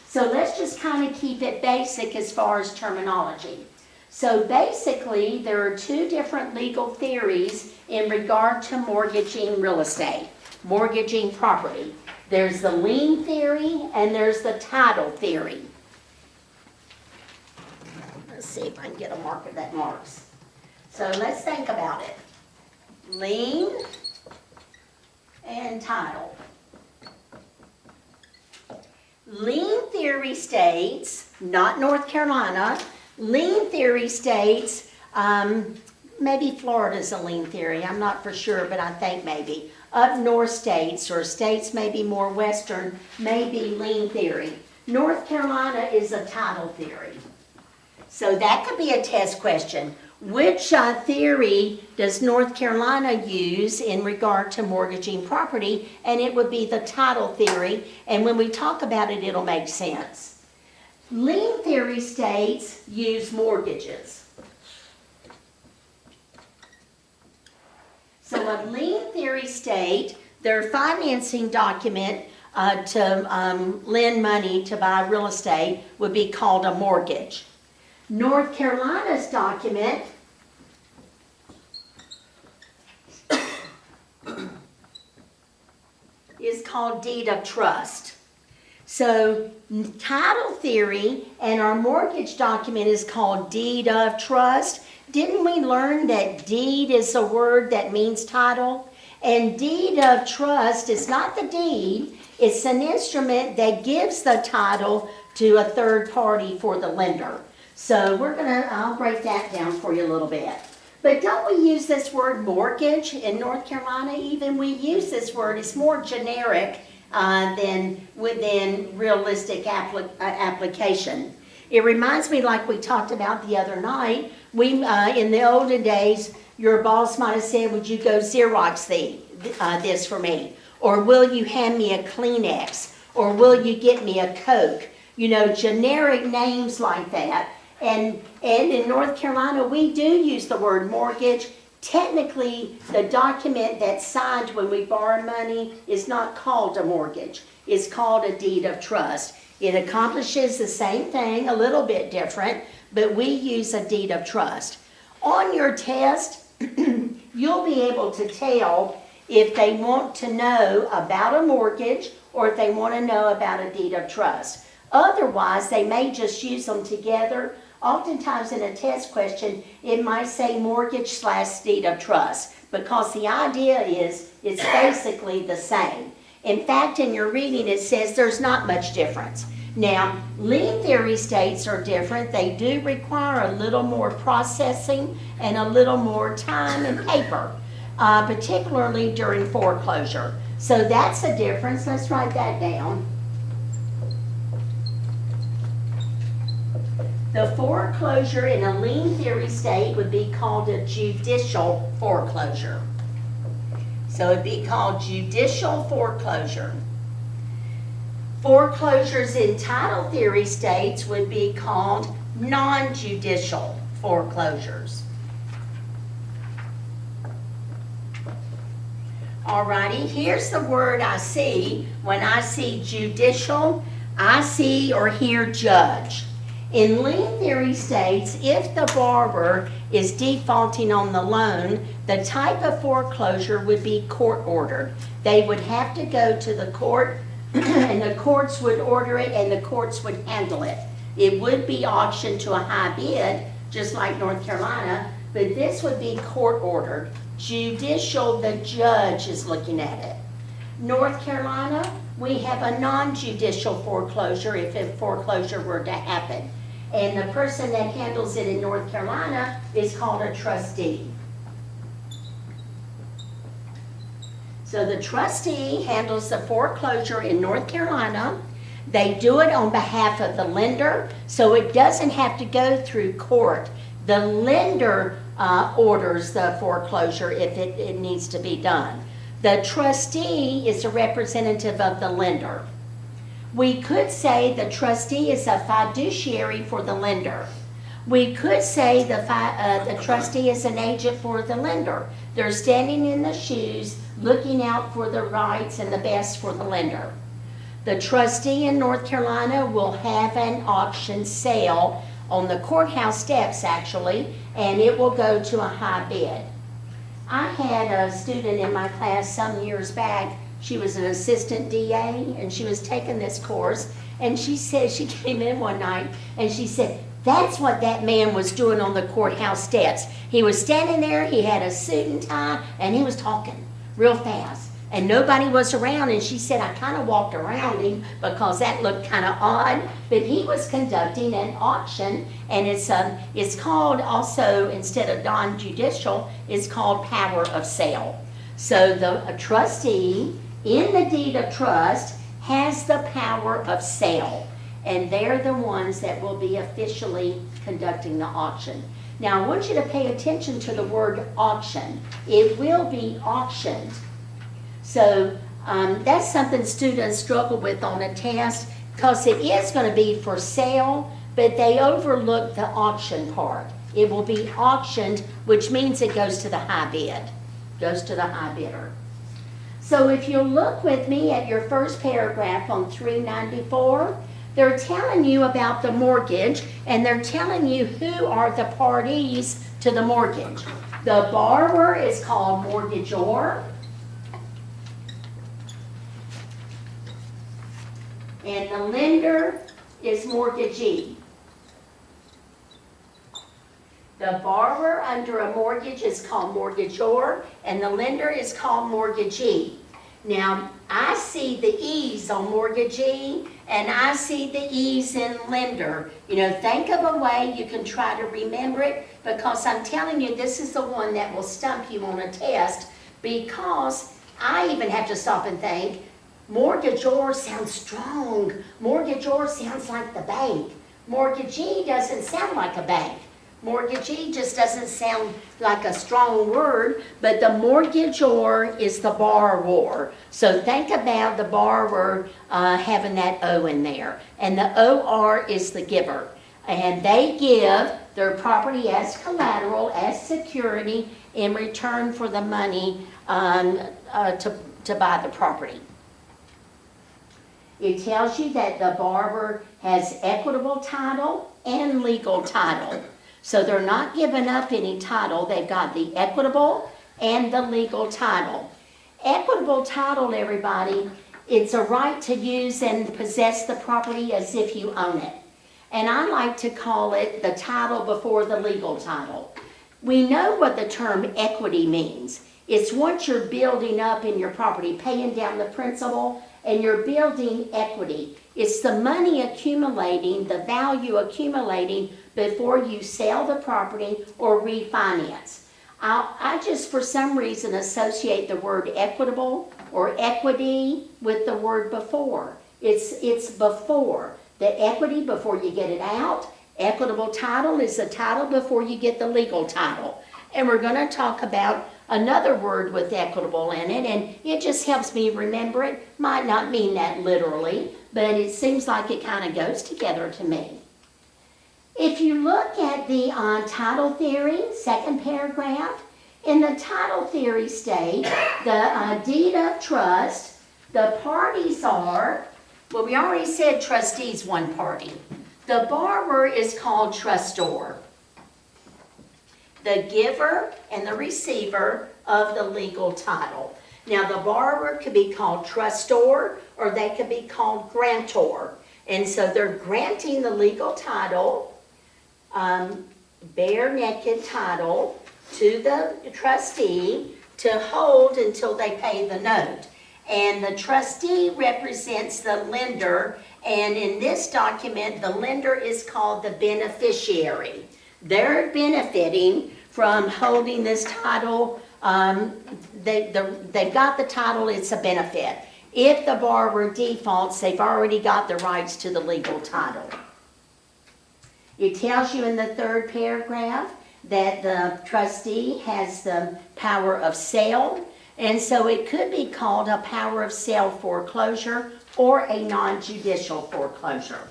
So let's just kind of keep it basic as far as terminology. So basically, there are two different legal theories in regard to mortgaging real estate, mortgaging property. There's the lien theory and there's the title theory. Let's see if I can get a marker that marks. So let's think about it. Lien and title. Lien theory states, not North Carolina, lien theory states, maybe Florida's a lien theory, I'm not for sure, but I think maybe. Up north states, or states maybe more western, may be lien theory. North Carolina is a title theory. So that could be a test question. Which theory does North Carolina use in regard to mortgaging property? And it would be the title theory, and when we talk about it, it'll make sense. Lien theory states use mortgages. So a lien theory state, their financing document to lend money to buy real estate would be called a mortgage. North Carolina's document is called deed of trust. So title theory and our mortgage document is called deed of trust. Didn't we learn that deed is a word that means title? And deed of trust is not the deed, it's an instrument that gives the title to a third party for the lender. So I'll break that down for you a little bit. But don't we use this word mortgage in North Carolina? Even we use this word, it's more generic than within realistic application. It reminds me, like we talked about the other night, in the olden days, your boss might have said, would you go Xerox this for me? Or will you hand me a Kleenex? Or will you get me a Coke? You know, generic names like that. And in North Carolina, we do use the word mortgage. Technically, the document that's signed when we borrow money is not called a mortgage. It's called a deed of trust. It accomplishes the same thing, a little bit different, but we use a deed of trust. On your test, you'll be able to tell if they want to know about a mortgage or if they want to know about a deed of trust. Otherwise, they may just use them together. Oftentimes in a test question, it might say mortgage / deed of trust because the idea is it's basically the same. In fact, in your reading, it says there's not much difference. Now, lien theory states are different. They do require a little more processing and a little more time and paper, particularly during foreclosure. So that's a difference. Let's write that down. The foreclosure in a lien theory state would be called a judicial foreclosure. So it'd be called judicial foreclosure. Foreclosures in title theory states would be called non-judicial foreclosures. Alrighty, here's the word I see. When I see judicial, I see or hear judge. In lien theory states, if the borrower is defaulting on the loan, the type of foreclosure would be court ordered. They would have to go to the court and the courts would order it and the courts would handle it. It would be auctioned to a high bid, just like North Carolina, but this would be court ordered. Judicial, the judge is looking at it. North Carolina, we have a non-judicial foreclosure if a foreclosure were to happen. And the person that handles it in North Carolina is called a trustee. So the trustee handles the foreclosure in North Carolina. They do it on behalf of the lender, so it doesn't have to go through court. The lender orders the foreclosure if it needs to be done. The trustee is a representative of the lender. We could say the trustee is a fiduciary for the lender. We could say the trustee is an agent for the lender. They're standing in the shoes, looking out for the rights and the best for the lender. The trustee in North Carolina will have an auction sale on the courthouse steps, actually, and it will go to a high bid. I had a student in my class some years back. She was an assistant DA, and she was taking this course, and she said, she came in one night, and she said, that's what that man was doing on the courthouse steps. He was standing there, he had a suit and tie, and he was talking real fast. And nobody was around, and she said, I kind of walked around him because that looked kind of odd, but he was conducting an auction, and it's called also, instead of non-judicial, it's called power of sale. So a trustee in the deed of trust has the power of sale, and they're the ones that will be officially conducting the auction. Now, I want you to pay attention to the word auction. It will be auctioned. So that's something students struggle with on a test because it is going to be for sale, but they overlook the auction part. It will be auctioned, which means it goes to the high bid, goes to the high bidder. So if you look with me at your first paragraph on 394, they're telling you about the mortgage, and they're telling you who are the parties to the mortgage. The borrower is called mortgagor, and the lender is mortgagee. The borrower under a mortgage is called mortgagor, and the lender is called mortgagee. Now, I see the E's on mortgagee, and I see the E's in lender. You know, think of a way you can try to remember it, because I'm telling you, this is the one that will stump you on a test, because I even have to stop and think, mortgagor sounds strong. Mortgagor sounds like the bank. Mortgagee doesn't sound like a bank. Mortgagee just doesn't sound like a strong word, but the mortgagor is the borrower. So think about the borrower having that O in there. And the OR is the giver. And they give their property as collateral, as security, in return for the money to buy the property. It tells you that the borrower has equitable title and legal title. So they're not giving up any title. They've got the equitable and the legal title. Equitable title, everybody, it's a right to use and possess the property as if you own it. And I like to call it the title before the legal title. We know what the term equity means. It's once you're building up in your property, paying down the principal, and you're building equity. It's the money accumulating, the value accumulating before you sell the property or refinance. I just, for some reason, associate the word equitable or equity with the word before. It's before. The equity before you get it out. Equitable title is the title before you get the legal title. And we're going to talk about another word with equitable in it, and it just helps me remember it. Might not mean that literally, but it seems like it kind of goes together to me. If you look at the title theory, second paragraph, in the title theory state, the deed of trust, the parties are, well, we already said trustee's one party. The borrower is called trustor. The giver and the receiver of the legal title. Now, the borrower could be called trustor, or they could be called grantor. And so they're granting the legal title, bare naked title, to the trustee to hold until they pay the note. And the trustee represents the lender, and in this document, the lender is called the beneficiary. They're benefiting from holding this title. They've got the title, it's a benefit. If the borrower defaults, they've already got the rights to the legal title. It tells you in the third paragraph that the trustee has the power of sale, and so it could be called a power of sale foreclosure or a non-judicial foreclosure.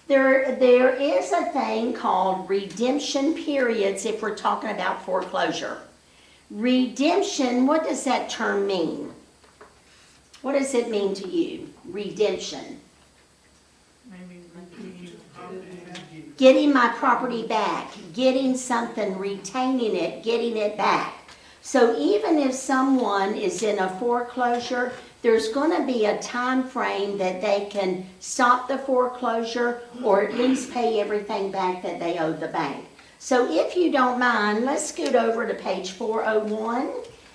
There is a thing called redemption periods if we're talking about foreclosure. Redemption, what does that term mean? What does it mean to you? redemption. Maybe Getting my property back, getting something, retaining it, getting it back. So even if someone is in a foreclosure, there's going to be a time frame that they can stop the foreclosure or at least pay everything back that they owe the bank. So if you don't mind, let's scoot over to page 401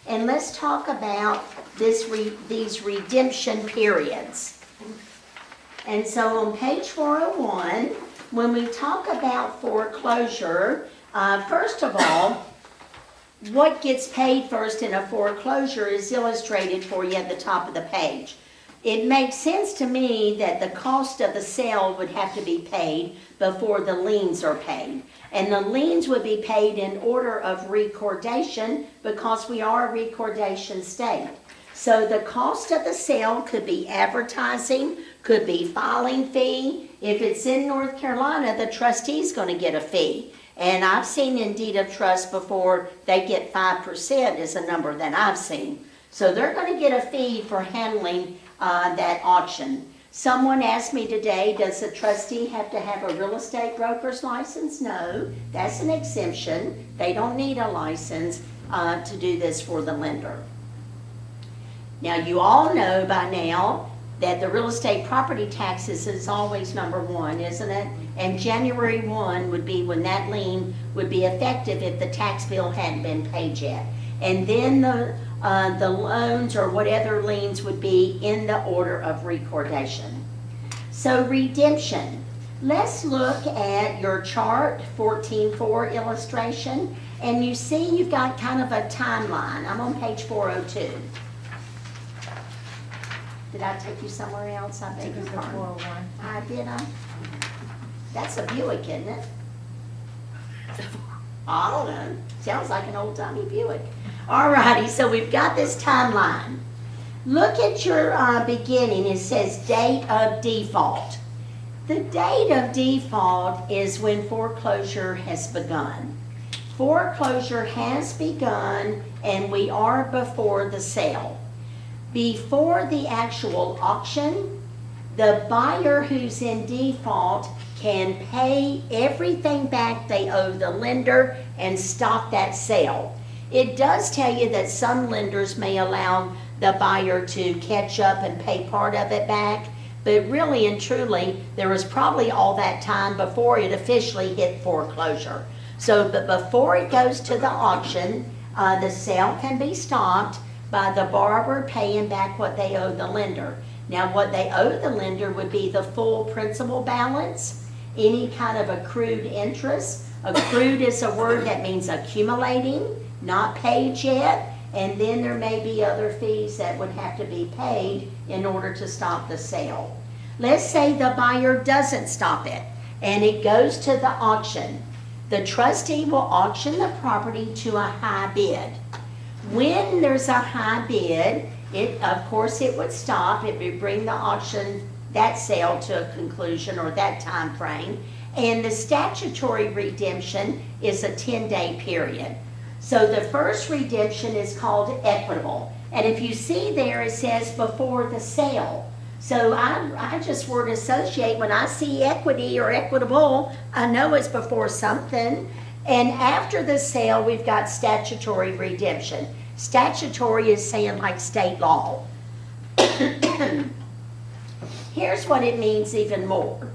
and let's talk about these redemption periods. And so on page 401, when we talk about foreclosure, first of all, what gets paid first in a foreclosure is illustrated for you at the top of the page. It makes sense to me that the cost of the sale would have to be paid before the liens are paid. And the liens would be paid in order of recordation because we are a recordation state. So the cost of the sale could be advertising, could be filing fee. If it's in North Carolina, the trustee's going to get a fee. And I've seen in deed of trust before, they get 5% is a number that I've seen. So they're going to get a fee for handling that auction. Someone asked me today, does a trustee have to have a real estate broker's license? No, that's an exemption. They don't need a license to do this for the lender. Now you all know by now that the real estate property taxes is always number one, isn't it? And January 1 would be when that lien would be effective if the tax bill hadn't been paid yet. And then the loans or whatever liens would be in the order of recordation. So redemption. Let's look at your chart, 14.4 illustration, and you see you've got kind of a timeline. I'm on page 402. Did I take you somewhere else? I beg your pardon. 401. I did. That's a Buick, isn't it? I don't know. Sounds like an old-timey Buick. All righty, so we've got this timeline. Look at your beginning. It says date of default. The date of default is when foreclosure has begun. Foreclosure has begun, and we are before the sale. Before the actual auction, the buyer who's in default can pay everything back they owe the lender and stop that sale. It does tell you that some lenders may allow the buyer to catch up and pay part of it back, but really and truly, there was probably all that time before it officially hit foreclosure. So, but before it goes to the auction, the sale can be stopped by the borrower paying back what they owe the lender. Now, what they owe the lender would be the full principal balance, any kind of accrued interest. Accrued is a word that means accumulating, not paid yet, and then there may be other fees that would have to be paid in order to stop the sale. Let's say the buyer doesn't stop it, and it goes to the auction. The trustee will auction the property to a high bid. When there's a high bid, of course it would stop. It would bring the auction, that sale, to a conclusion, or that time frame. And the statutory redemption is a 10-day period. So the first redemption is called equitable. And if you see there, it says before the sale. So I just word associate, when I see equity or equitable, I know it's before something. And after the sale, we've got statutory redemption. Statutory is saying like state law. Here's what it means even more.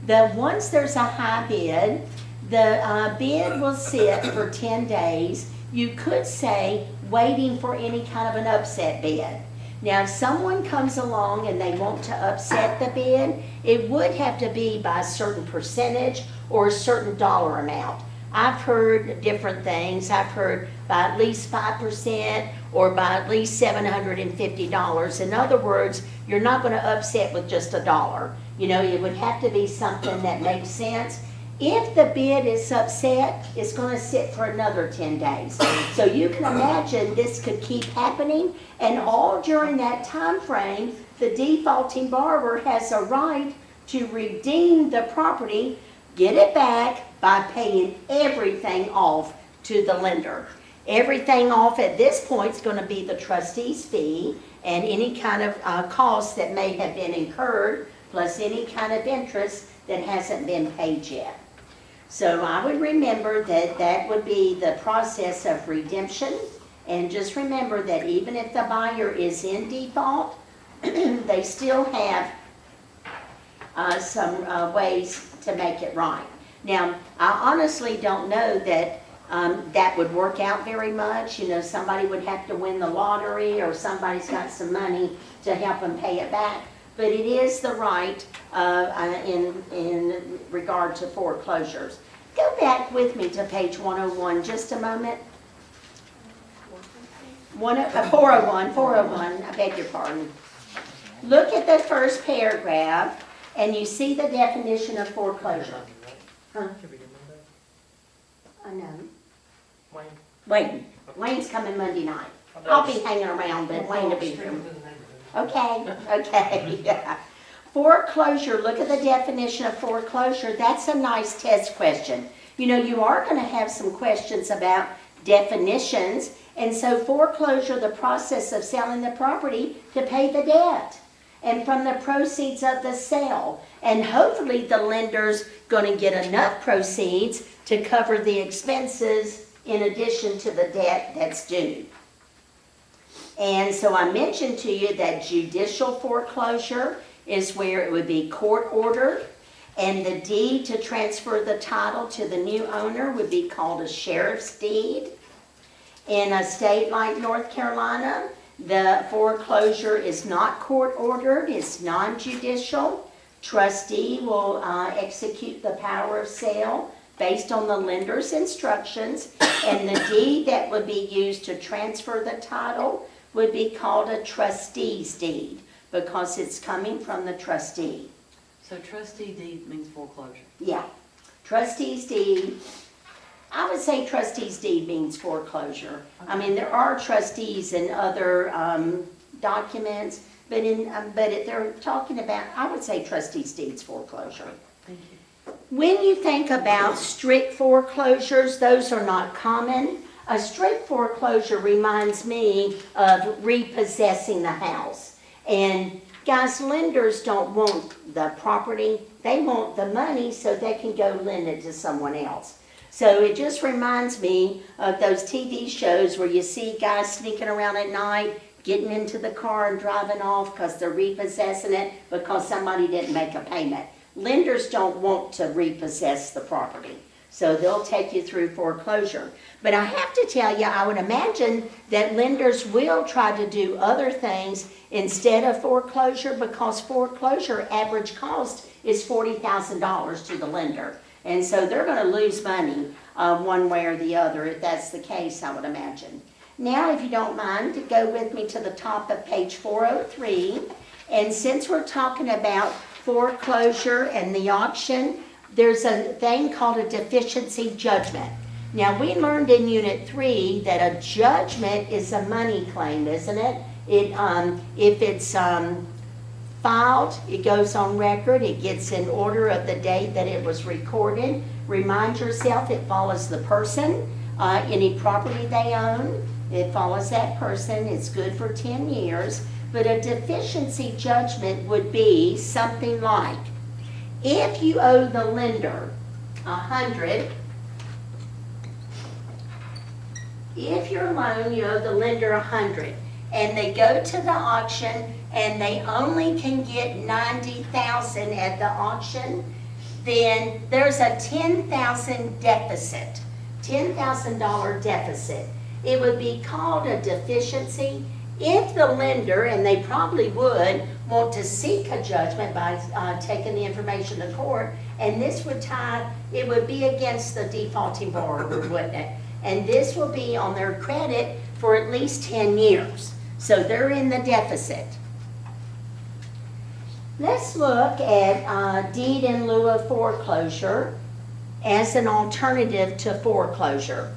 Once there's a high bid, the bid will sit for 10 days. You could say waiting for any kind of an upset bid. Now, if someone comes along and they want to upset the bid, it would have to be by a certain percentage or a certain dollar amount. I've heard different things. I've heard by at least 5% or by at least $750. In other words, you're not going to upset with just $1. You know, it would have to be something that makes sense. If the bid is upset, it's going to sit for another 10 days. So you can imagine this could keep happening, and all during that time frame, the defaulting borrower has a right to redeem the property, get it back by paying everything off to the lender. Everything off at this point is going to be the trustee's fee and any kind of costs that may have been incurred, plus any kind of interest that hasn't been paid yet. So I would remember that that would be the process of redemption. And just remember that even if the buyer is in default, they still have some ways to make it right. Now, I honestly don't know that that would work out very much. You know, somebody would have to win the lottery or somebody's got some money to help them pay it back. But it is the right in regard to foreclosures. Go back with me to page 101 just a moment. 401, I beg your pardon. Look at the first paragraph and you see the definition of foreclosure. Huh? I know. Wayne's coming Monday night. I'll be hanging around, but Wayne will be here. Okay. Yeah. Foreclosure, look at the definition of foreclosure. That's a nice test question. You know, you are going to have some questions about definitions. And so foreclosure, the process of selling the property to pay the debt and from the proceeds of the sale. And hopefully the lender's going to get enough proceeds to cover the expenses in addition to the debt that's due. And so I mentioned to you that judicial foreclosure is where it would be court ordered, and the deed to transfer the title to the new owner would be called a sheriff's deed. In a state like North Carolina, the foreclosure is not court ordered, it's non-judicial. Trustee will execute the power of sale based on the lender's instructions, and the deed that would be used to transfer the title would be called a trustee's deed because it's coming from the trustee. So trustee deed means foreclosure. Yeah, trustee's deed. I would say trustee's deed means foreclosure. I mean, there are trustees in other documents, but they're talking about, I would say trustee's deed's foreclosure. Thank you. When you think about strict foreclosures, those are not common. A strict foreclosure reminds me of repossessing the house. And guys, lenders don't want the property, they want the money so they can go lend it to someone else. So it just reminds me of those TV shows where you see guys sneaking around at night, getting into the car and driving off because they're repossessing it because somebody didn't make a payment. Lenders don't want to repossess the property, so they'll take you through foreclosure. But I have to tell you, I would imagine that lenders will try to do other things instead of foreclosure because foreclosure average cost is $40,000 to the lender. And so they're going to lose money one way or the other if that's the case, I would imagine. Now, if you don't mind, to go with me to the top of page 403. And since we're talking about foreclosure and the auction, there's a thing called a deficiency judgment. Now, we learned in Unit 3 that a judgment is a money claim, isn't it? If it's filed, it goes on record, it gets in order of the date that it was recorded. Remind yourself it follows the person, any property they own, it follows that person, it's good for 10 years. But a deficiency judgment would be something like, if you owe the lender $100, if your loan, you owe the lender $100, and they go to the auction and they only can get $90,000 at the auction, then there's a $10,000 deficit, $10,000 deficit. It would be called a deficiency if the lender, and they probably would, want to seek a judgment by taking the information to court, and this would it would be against the defaulting borrower, wouldn't it? And this will be on their credit for at least 10 years. So they're in the deficit. Let's look at deed in lieu of foreclosure as an alternative to foreclosure.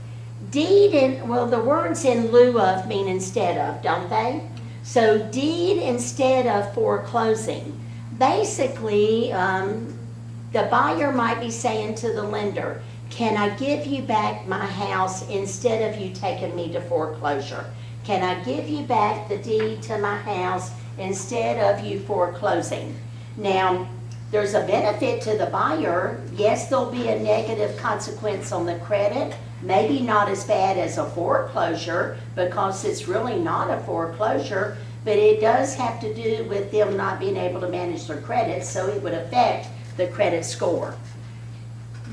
Deed the words in lieu of mean instead of, don't they? So deed instead of foreclosing. Basically, the buyer might be saying to the lender, Can I give you back my house instead of you taking me to foreclosure? Can I give you back the deed to my house instead of you foreclosing? Now, there's a benefit to the buyer. Yes, there'll be a negative consequence on the credit, maybe not as bad as a foreclosure because it's really not a foreclosure, but it does have to do with them not being able to manage their credit, so it would affect the credit score.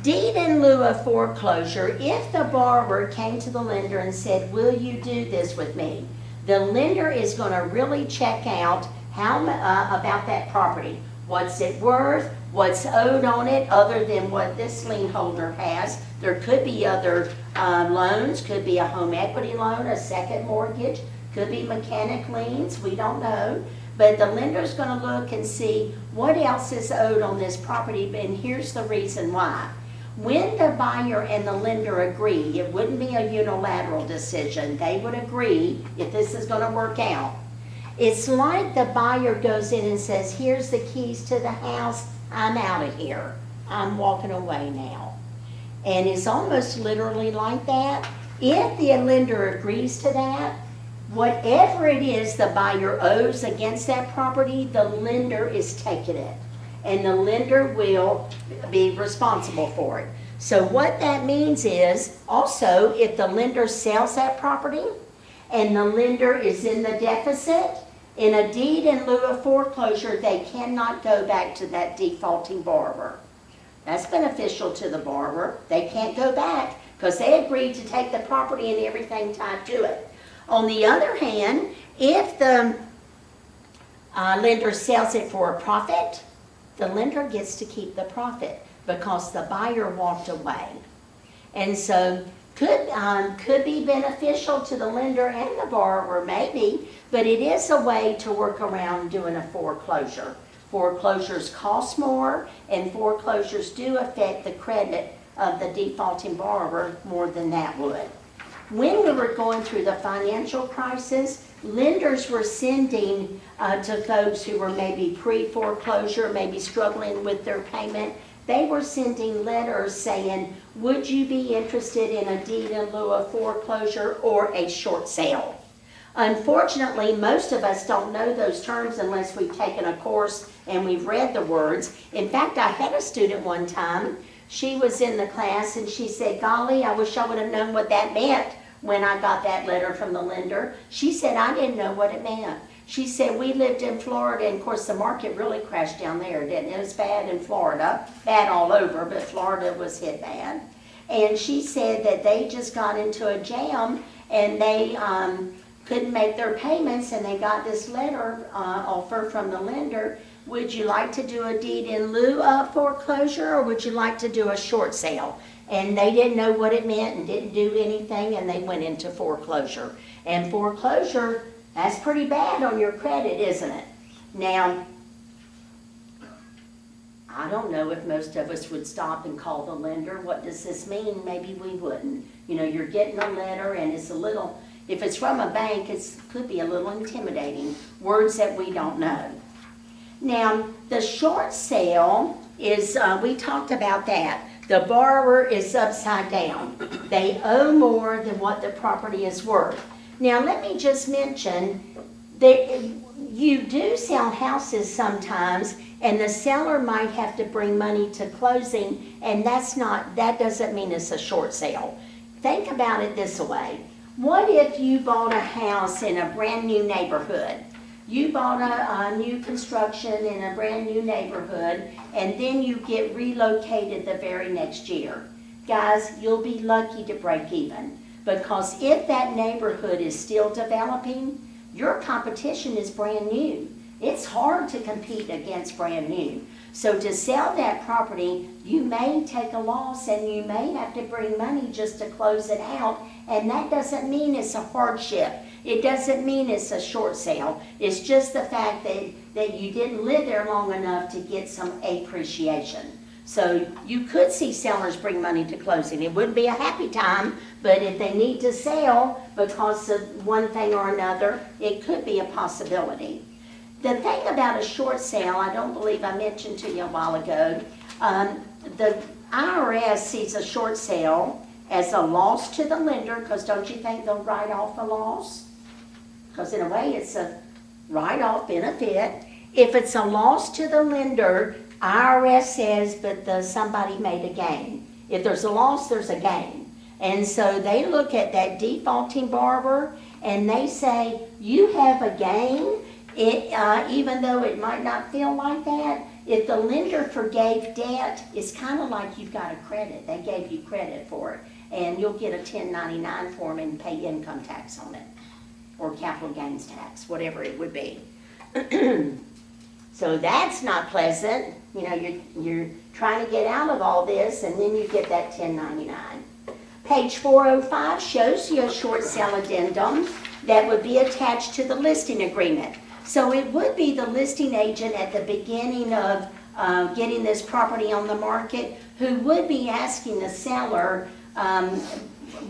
Deed in lieu of foreclosure, if the borrower came to the lender and said, will you do this with me? The lender is going to really check out about that property. What's it worth? What's owed on it other than what this lien holder has? There could be other loans, could be a home equity loan, a second mortgage, could be mechanic liens, we don't know. But the lender's going to look and see what else is owed on this property, and here's the reason why. When the buyer and the lender agree, it wouldn't be a unilateral decision. They would agree if this is going to work out. It's like the buyer goes in and says, here's the keys to the house, I'm out of here. I'm walking away now. And it's almost literally like that. If the lender agrees to that, whatever it is the buyer owes against that property, the lender is taking it. And the lender will be responsible for it. So what that means is, also, if the lender sells that property and the lender is in the deficit, in a deed in lieu of foreclosure, they cannot go back to that defaulting borrower. That's beneficial to the borrower. They can't go back because they agreed to take the property and everything tied to it. On the other hand, if the lender sells it for a profit, the lender gets to keep the profit because the buyer walked away. And so could be beneficial to the lender and the borrower, maybe, but it is a way to work around doing a foreclosure. Foreclosures cost more, and foreclosures do affect the credit of the defaulting borrower more than that would. When we were going through the financial crisis, lenders were sending to folks who were maybe pre-foreclosure, maybe struggling with their payment, they were sending letters saying, would you be interested in a deed in lieu of foreclosure or a short sale? Unfortunately, most of us don't know those terms unless we've taken a course and we've read the words. In fact, I had a student one time, she was in the class and she said, golly, I wish I would have known what that meant when I got that letter from the lender. She said, I didn't know what it meant. She said, we lived in Florida, and of course the market really crashed down there, didn't it? It was bad in Florida, bad all over, but Florida was hit bad. And she said that they just got into a jam and they couldn't make their payments, and they got this letter offer from the lender. Would you like to do a deed in lieu of foreclosure, or would you like to do a short sale? And they didn't know what it meant and didn't do anything, and they went into foreclosure. And foreclosure, that's pretty bad on your credit, isn't it? Now, I don't know if most of us would stop and call the lender. What does this mean? Maybe we wouldn't. You know, you're getting a letter and it's a little, if it's from a bank, it could be a little intimidating. Words that we don't know. Now, the short sale is, we talked about that. The borrower is upside down. They owe more than what the property is worth. Now, let me just mention that you do sell houses sometimes, and the seller might have to bring money to closing, and that doesn't mean it's a short sale. Think about it this way. What if you bought a house in a brand new neighborhood? You bought a new construction in a brand new neighborhood, and then you get relocated the very next year. Guys, you'll be lucky to break even, because if that neighborhood is still developing, your competition is brand new. It's hard to compete against brand new. So to sell that property, you may take a loss and you may have to bring money just to close it out, and that doesn't mean it's a hardship. It doesn't mean it's a short sale. It's just the fact that you didn't live there long enough to get some appreciation. So you could see sellers bring money to closing. It wouldn't be a happy time, but if they need to sell because of one thing or another, it could be a possibility. The thing about a short sale, I don't believe I mentioned to you a while ago, The IRS sees a short sale as a loss to the lender, because don't you think they'll write off a loss? Because in a way, it's a write-off benefit. If it's a loss to the lender, IRS says, but somebody made a gain. If there's a loss, there's a gain. And so they look at that defaulting borrower and they say, you have a gain, even though it might not feel like that. If the lender forgave debt, it's kind of like you've got a credit. They gave you credit for it. And you'll get a 1099 form and pay income tax on it, or capital gains tax, whatever it would be. So that's not pleasant. You know, you're trying to get out of all this, and then you get that 1099. Page 405 shows you a short sale addendum that would be attached to the listing agreement. So it would be the listing agent at the beginning of getting this property on the market who would be asking the seller,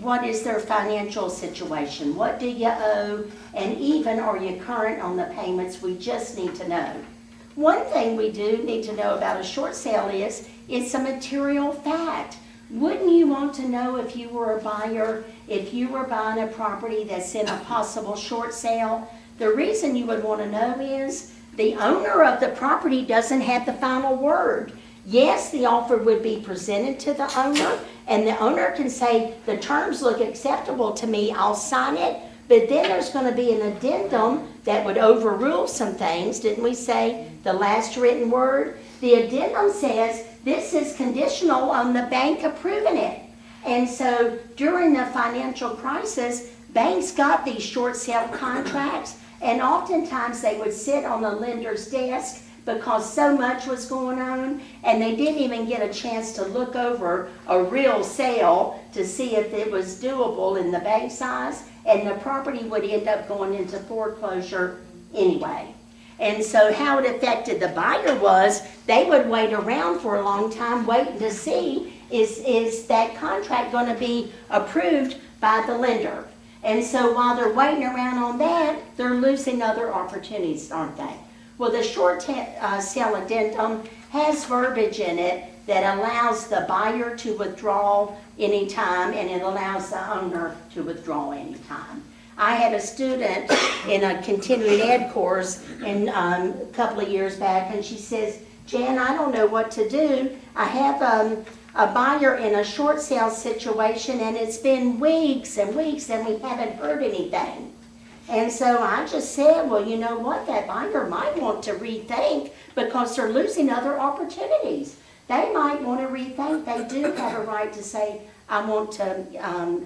what is their financial situation? What do you owe? And even, are you current on the payments? We just need to know. One thing we do need to know about a short sale is, it's a material fact. Wouldn't you want to know, if you were a buyer, if you were buying a property that's in a possible short sale? The reason you would want to know is the owner of the property doesn't have the final word. Yes, the offer would be presented to the owner, and the owner can say, the terms look acceptable to me, I'll sign it. But then there's going to be an addendum that would overrule some things. Didn't we say the last written word? The addendum says this is conditional on the bank approving it. And so during the financial crisis, banks got these short sale contracts, and oftentimes they would sit on the lender's desk because so much was going on, and they didn't even get a chance to look over a real sale to see if it was doable in the bank size, and the property would end up going into foreclosure anyway. And so how it affected the buyer was, they would wait around for a long time waiting to see, is that contract going to be approved by the lender? And so while they're waiting around on that, they're losing other opportunities, aren't they? Well, the short sale addendum has verbiage in it that allows the buyer to withdraw anytime, and it allows the owner to withdraw anytime. I had a student in a continuing ed course a couple of years back, and she says, Jan, I don't know what to do. I have a buyer in a short sale situation, and it's been weeks and weeks, and we haven't heard anything. And so I just said, well, you know what, that buyer might want to rethink, because they're losing other opportunities. They might want to rethink. They do have a right to say, I want to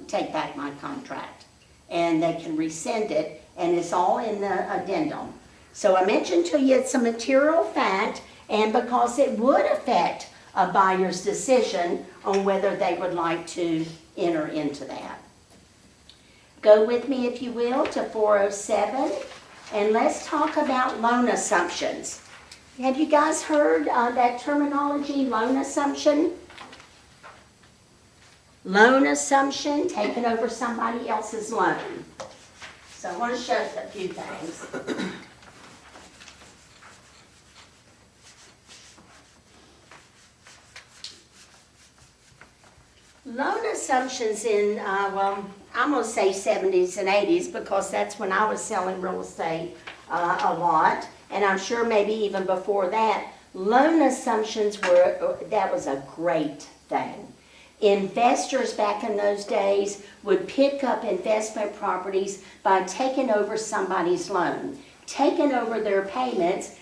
take back my contract. And they can rescind it, and it's all in the addendum. So I mentioned to you it's a material fact, and because it would affect a buyer's decision on whether they would like to enter into that. Go with me, if you will, to 407, and let's talk about loan assumptions. Have you guys heard that terminology, loan assumption? Loan assumption, taking over somebody else's loan. So I want to show you a few things. Loan assumptions in, I'm going to say 70s and 80s, because that's when I was selling real estate a lot, and I'm sure maybe even before that, loan assumptions that was a great thing. Investors back in those days would pick up investment properties by taking over somebody's loan, taking over their payments,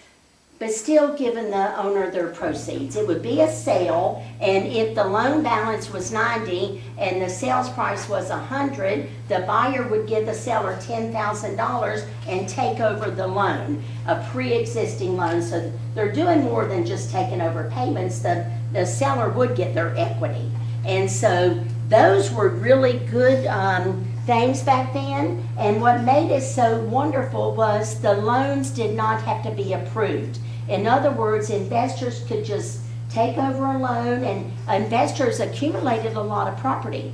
but still giving the owner their proceeds. It would be a sale, and if the loan balance was 90 and the sales price was 100, the buyer would give the seller $10,000 and take over the loan, a pre-existing loan. So they're doing more than just taking over payments. The seller would get their equity. And so those were really good things back then. And what made it so wonderful was the loans did not have to be approved. In other words, investors could just take over a loan, and investors accumulated a lot of property.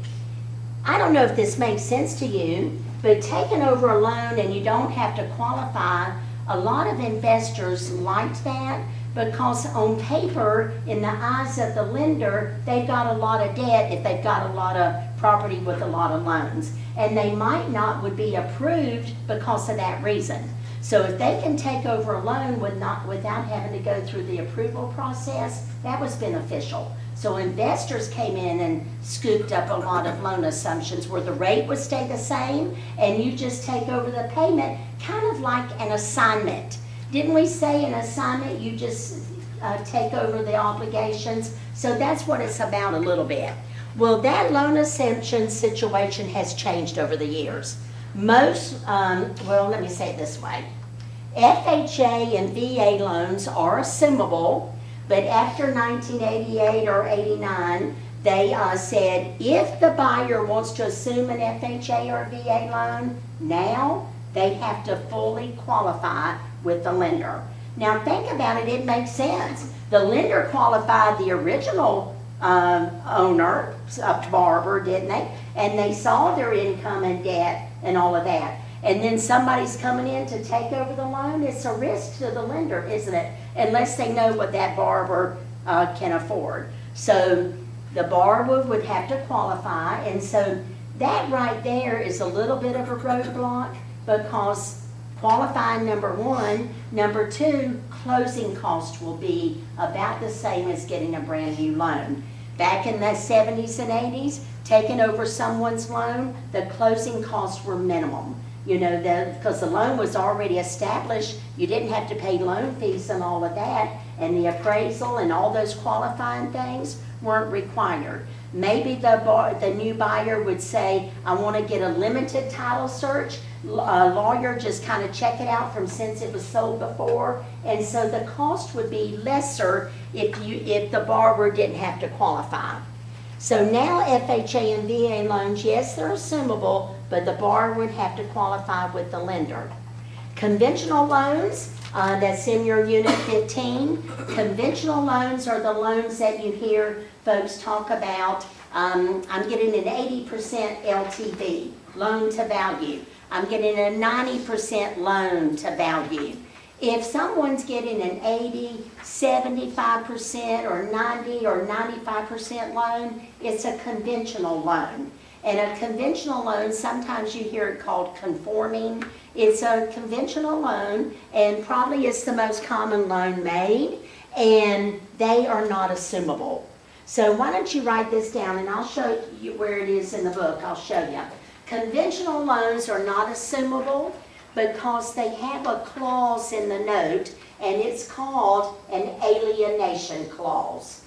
I don't know if this makes sense to you, but taking over a loan and you don't have to qualify, a lot of investors liked that because on paper, in the eyes of the lender, they've got a lot of debt if they've got a lot of property with a lot of loans. And they might not would be approved because of that reason. So if they can take over a loan without having to go through the approval process, that was beneficial. So investors came in and scooped up a lot of loan assumptions where the rate would stay the same and you just take over the payment, kind of like an assignment. Didn't we say an assignment, you just take over the obligations? So that's what it's about a little bit. Well, that loan assumption situation has changed over the years. Most, well, let me say it this way. FHA and VA loans are assumable, but after 1988 or 89, they said if the buyer wants to assume an FHA or VA loan, now they have to fully qualify with the lender. Now think about it, it makes sense. The lender qualified the original owner, borrower, didn't they? And they saw their income and debt and all of that. And then somebody's coming in to take over the loan. It's a risk to the lender, isn't it? Unless they know what that borrower can afford. So the borrower would have to qualify. And so that right there is a little bit of a roadblock because qualifying, number one. Number two, closing costs will be about the same as getting a brand new loan. Back in the 70s and 80s, taking over someone's loan, the closing costs were minimum. You know, because the loan was already established, you didn't have to pay loan fees and all of that, and the appraisal and all those qualifying things weren't required. Maybe the new buyer would say, I want to get a limited title search. A lawyer just kind of check it out from since it was sold before, and so the cost would be lesser if the borrower didn't have to qualify. So now FHA and VA loans, yes, they're assumable, but the borrower would have to qualify with the lender. Conventional loans, that's in your Unit 15. Conventional loans are the loans that you hear folks talk about. I'm getting an 80% LTV, loan to value. I'm getting a 90% loan to value. If someone's getting an 80, 75%, or 90 or 95% loan, it's a conventional loan. And a conventional loan, sometimes you hear it called conforming. It's a conventional loan, and probably it's the most common loan made, and they are not assumable. So why don't you write this down, and I'll show you where it is in the book. I'll show you. Conventional loans are not assumable because they have a clause in the note, and it's called an alienation clause.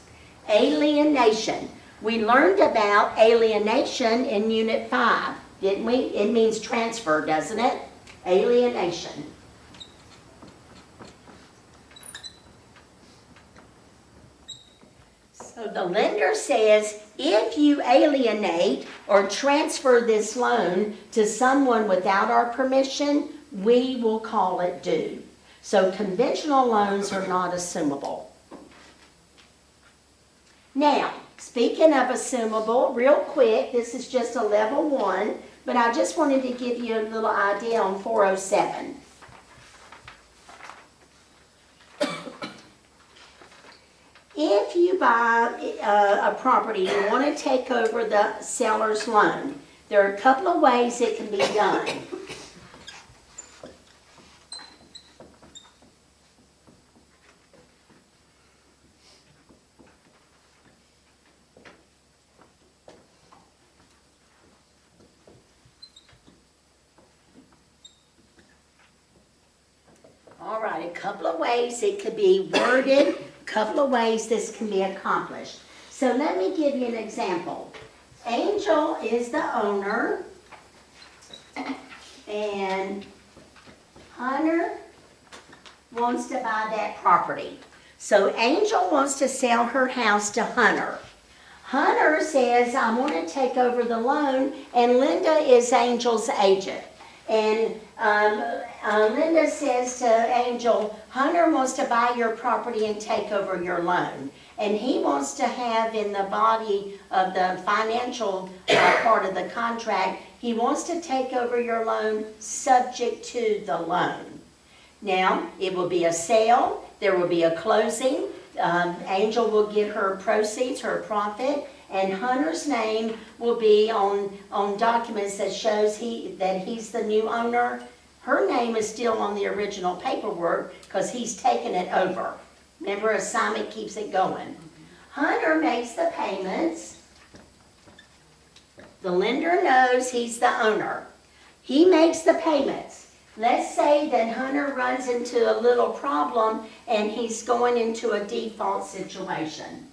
Alienation. We learned about alienation in Unit 5, didn't we? It means transfer, doesn't it? Alienation. So the lender says, if you alienate or transfer this loan to someone without our permission, we will call it due. So conventional loans are not assumable. Now, speaking of assumable, real quick, this is just a level 1, but I just wanted to give you a little idea on 407. If you buy a property, you want to take over the seller's loan. There are a couple of ways it can be done. All right, a couple of ways it could be worded. Couple of ways this can be accomplished. So let me give you an example. Angel is the owner, and Hunter wants to buy that property. So Angel wants to sell her house to Hunter. Hunter says, I want to take over the loan, and Linda is Angel's agent. And Linda says to Angel, Hunter wants to buy your property and take over your loan. And he wants to have in the body of the financial part of the contract, he wants to take over your loan subject to the loan. Now, it will be a sale, There will be a closing. Angel will get her proceeds, her profit, and Hunter's name will be on documents that shows that he's the new owner. Her name is still on the original paperwork because he's taken it over. Remember, assignment keeps it going. Hunter makes the payments. The lender knows he's the owner. He makes the payments. Let's say that Hunter runs into a little problem and he's going into a default situation.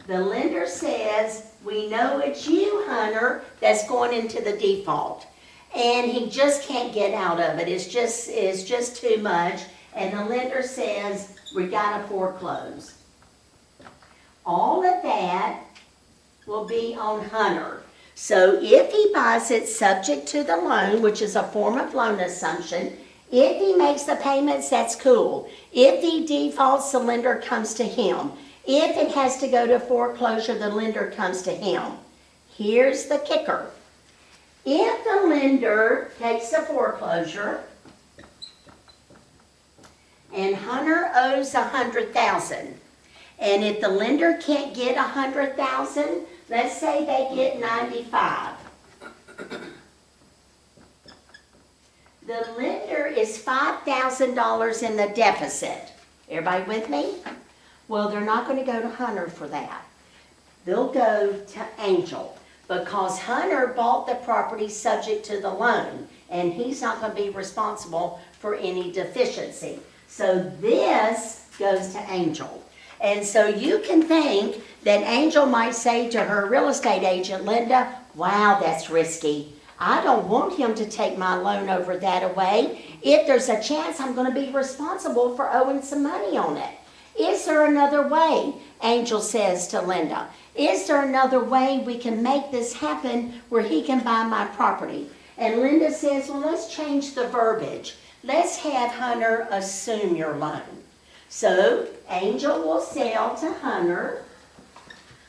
The lender says, we know it's you, Hunter, that's going into the default. And he just can't get out of it. It's just too much. And the lender says, we gotta foreclose. All of that will be on Hunter. So if he buys it subject to the loan, which is a form of loan assumption, if he makes the payments, that's cool. If he defaults, the lender comes to him. If it has to go to foreclosure, the lender comes to him. Here's the kicker. If the lender takes a foreclosure and Hunter owes $100,000, and if the lender can't get $100,000, let's say they get $95,000. The lender is $5,000 in the deficit. Everybody with me? Well, they're not going to go to Hunter for that. They'll go to Angel because Hunter bought the property subject to the loan, and he's not going to be responsible for any deficiency. So this goes to Angel. And so you can think that Angel might say to her real estate agent, Linda, wow, that's risky. I don't want him to take my loan over that away. If there's a chance, I'm going to be responsible for owing some money on it. Is there another way? Angel says to Linda. Is there another way we can make this happen where he can buy my property? And Linda says, well, let's change the verbiage. Let's have Hunter assume your loan. So Angel will sell to Hunter.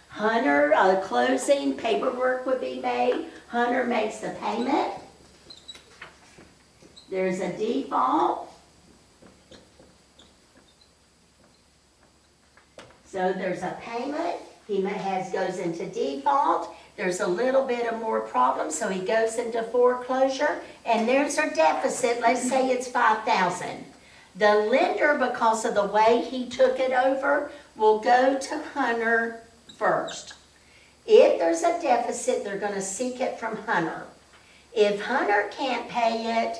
Hunter, closing paperwork would be made. Hunter makes the payment. There's a default. So there's a payment. He goes into default. There's a little bit of more problem, so he goes into foreclosure. And there's a deficit. Let's say it's $5,000. The lender, because of the way he took it over, will go to Hunter first. If there's a deficit, they're going to seek it from Hunter. If Hunter can't pay it,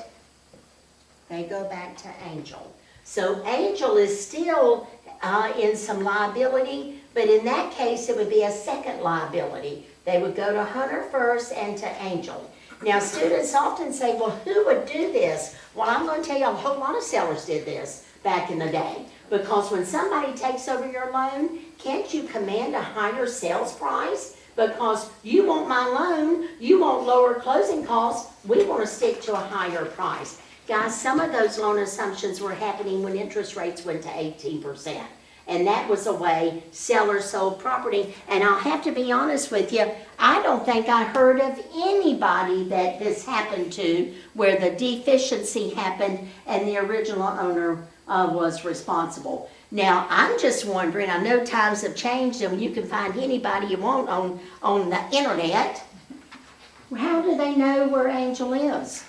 they go back to Angel. So Angel is still in some liability, but in that case, it would be a second liability. They would go to Hunter first and to Angel. Now, students often say, well, who would do this? Well, I'm going to tell you a whole lot of sellers did this back in the day. Because when somebody takes over your loan, can't you command a higher sales price? Because you want my loan, you want lower closing costs, we want to stick to a higher price. Guys, some of those loan assumptions were happening when interest rates went to 18%. And that was the way sellers sold property. And I'll have to be honest with you, I don't think I heard of anybody that this happened to where the deficiency happened and the original owner was responsible. Now, I'm just wondering, I know times have changed and you can find anybody you want on the internet. How do they know where Angel is?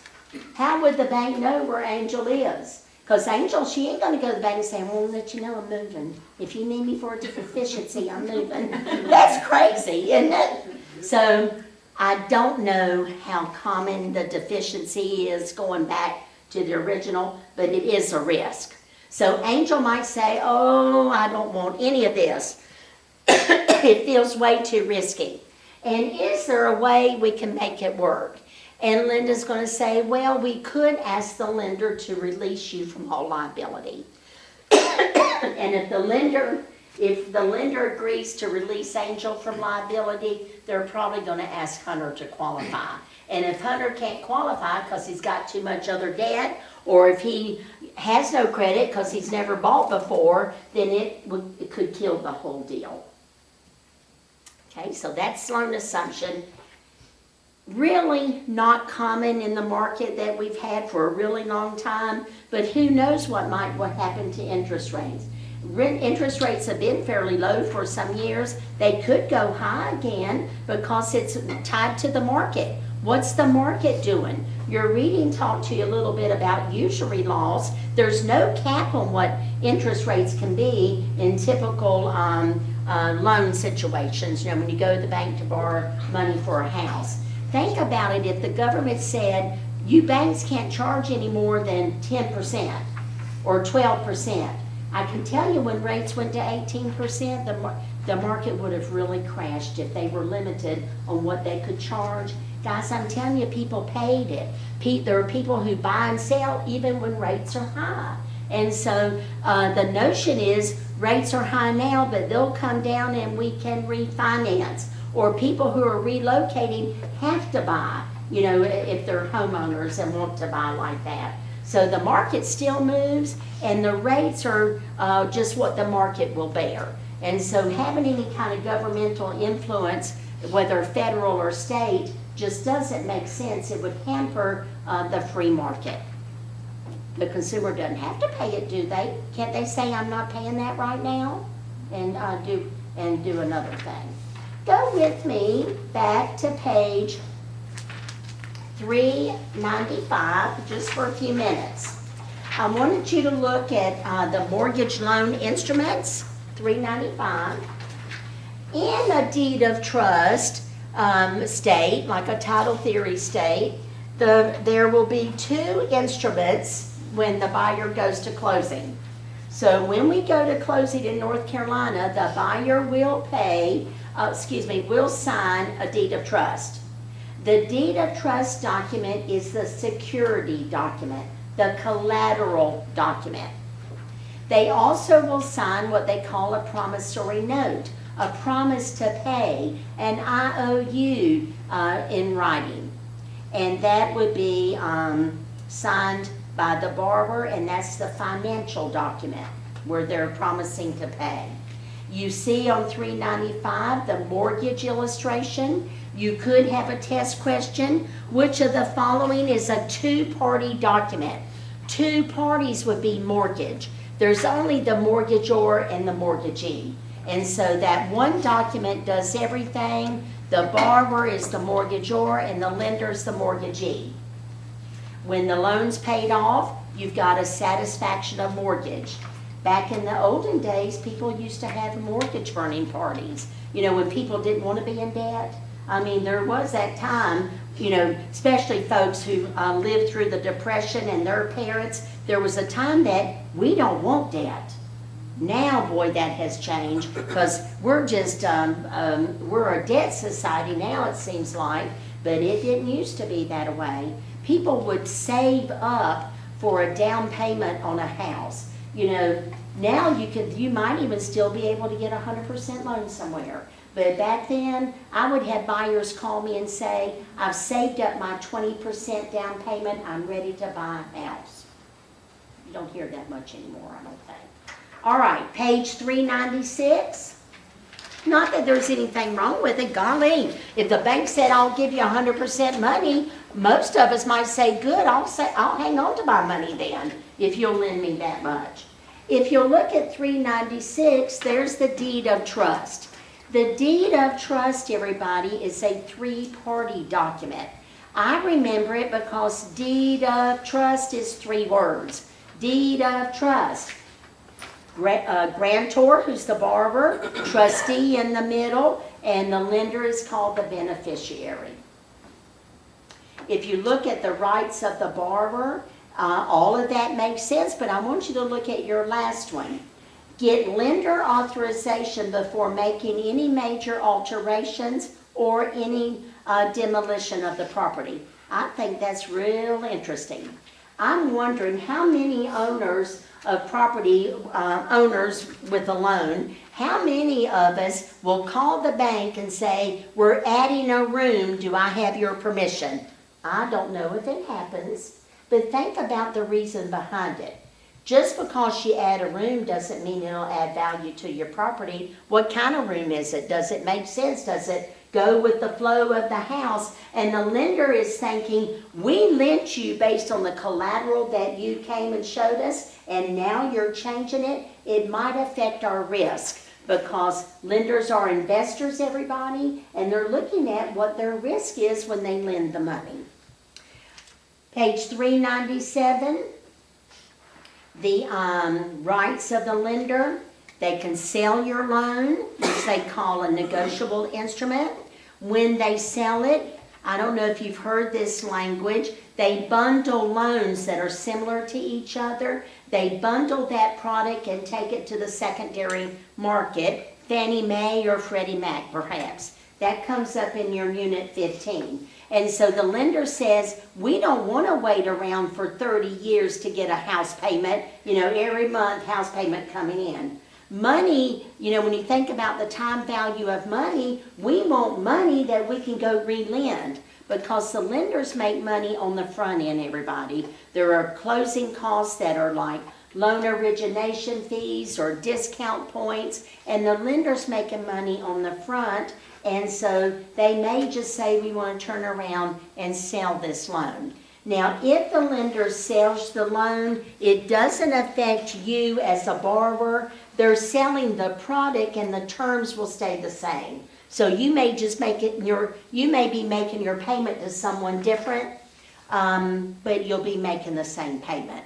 How would the bank know where Angel is? Because Angel, she ain't going to go to the bank and say, I won't let you know I'm moving. If you need me for a deficiency, I'm moving. That's crazy, isn't it? So I don't know how common the deficiency is going back to the original, but it is a risk. So Angel might say, oh, I don't want any of this. It feels way too risky. And is there a way we can make it work? And Linda's going to say, well, we could ask the lender to release you from all liability. And if the lender agrees to release Angel from liability, they're probably going to ask Hunter to qualify. And if Hunter can't qualify because he's got too much other debt, or if he has no credit because he's never bought before, then it could kill the whole deal. Okay, so that's loan assumption. Really not common in the market that we've had for a really long time, but who knows what happen to interest rates. Interest rates have been fairly low for some years. They could go high again because it's tied to the market. What's the market doing? Your reading talked to you a little bit about usury laws. There's no cap on what interest rates can be in typical loan situations, when you go to the bank to borrow money for a house. Think about it, if the government said, you banks can't charge any more than 10% or 12%. I can tell you when rates went to 18%, the market would have really crashed if they were limited on what they could charge. Guys, I'm telling you, people paid it. There are people who buy and sell even when rates are high. And so the notion is rates are high now, but they'll come down and we can refinance. Or people who are relocating have to buy, if they're homeowners and want to buy like that. So the market still moves and the rates are just what the market will bear. And so having any kind of governmental influence, whether federal or state, just doesn't make sense. It would hamper the free market. The consumer doesn't have to pay it, do they? Can't they say, I'm not paying that right now? And do another thing. Go with me back to page 395, just for a few minutes. I wanted you to look at the mortgage loan instruments, 395. In a deed of trust state, like a title theory state, there will be two instruments when the buyer goes to closing. So when we go to closing in North Carolina, the buyer will will sign a deed of trust. The deed of trust document is the security document, the collateral document. They also will sign what they call a promissory note, a promise to pay, an IOU in writing. And that would be signed by the borrower, and that's the financial document where they're promising to pay. You see on 395 the mortgage illustration. You could have a test question. Which of the following is a two-party document? Two parties would be mortgage. There's only the mortgagor and the mortgagee. And so that one document does everything. The borrower is the mortgagor and the lender is the mortgagee. When the loan's paid off, you've got a satisfaction of mortgage. Back in the olden days, people used to have mortgage burning parties, when people didn't want to be in debt. I mean, there was that time, especially folks who lived through the Depression and their parents, there was a time that we don't want debt. Now, boy, that has changed because we're just, we're a debt society now, it seems like, but it didn't used to be that way. People would save up for a down payment on a house. Now you might even still be able to get a 100% loan somewhere. But back then, I would have buyers call me and say, I've saved up my 20% down payment, I'm ready to buy a house. You don't hear that much anymore, I don't think. All right, page 396. Not that there's anything wrong with it. Golly, if the bank said I'll give you 100% money, most of us might say, good, I'll hang on to my money then, if you'll lend me that much. If you'll look at 396, there's the deed of trust. The deed of trust, everybody, is a three-party document. I remember it because deed of trust is 3 words. Deed of trust. Grantor, who's the borrower, trustee in the middle, and the lender is called the beneficiary. If you look at the rights of the borrower, all of that makes sense, but I want you to look at your last one. Get lender authorization before making any major alterations or any demolition of the property. I think that's real interesting. I'm wondering how many owners of property, owners with a loan, how many of us will call the bank and say, we're adding a room, do I have your permission? I don't know if it happens, but think about the reason behind it. Just because you add a room doesn't mean it'll add value to your property. What kind of room is it? Does it make sense? Does it go with the flow of the house? And the lender is thinking, we lent you based on the collateral that you came and showed us, and now you're changing it. it might affect our risk because lenders are investors, everybody, and they're looking at what their risk is when they lend the money. Page 397, the rights of the lender. They can sell your loan, which they call a negotiable instrument. When they sell it, I don't know if you've heard this language, they bundle loans that are similar to each other. They bundle that product and take it to the secondary market, Fannie Mae or Freddie Mac perhaps. That comes up in your Unit 15. And so the lender says, we don't want to wait around for 30 years to get a house payment, every month house payment coming in. Money, when you think about the time value of money, we want money that we can go relend because the lenders make money on the front end, everybody. There are closing costs that are like loan origination fees or discount points, and the lender's making money on the front, and so they may just say we want to turn around and sell this loan. Now, if the lender sells the loan, it doesn't affect you as a borrower. They're selling the product and the terms will stay the same. So you may just you may be making your payment to someone different, but you'll be making the same payment.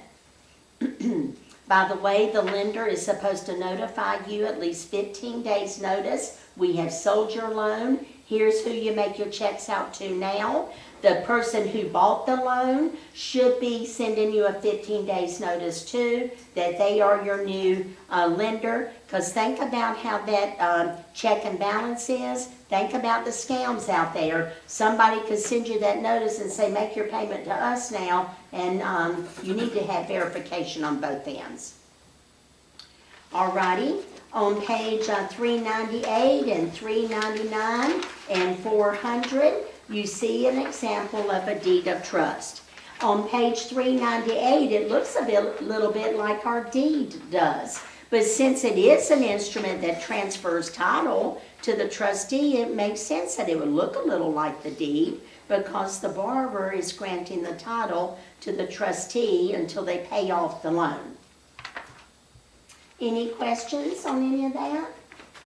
By the way, the lender is supposed to notify you at least 15 days notice. We have sold your loan. Here's who you make your checks out to now. The person who bought the loan should be sending you a 15 days notice too, that they are your new lender. Because think about how that check and balance is. Think about the scams out there. Somebody could send you that notice and say, make your payment to us now, and you need to have verification on both ends. Alrighty, on page 398 and 399 and 400, you see an example of a deed of trust. On page 398, it looks little bit like our deed does. But since it is an instrument that transfers title to the trustee, it makes sense that it would look a little like the deed because the borrower is granting the title to the trustee until they pay off the loan. Any questions on any of that?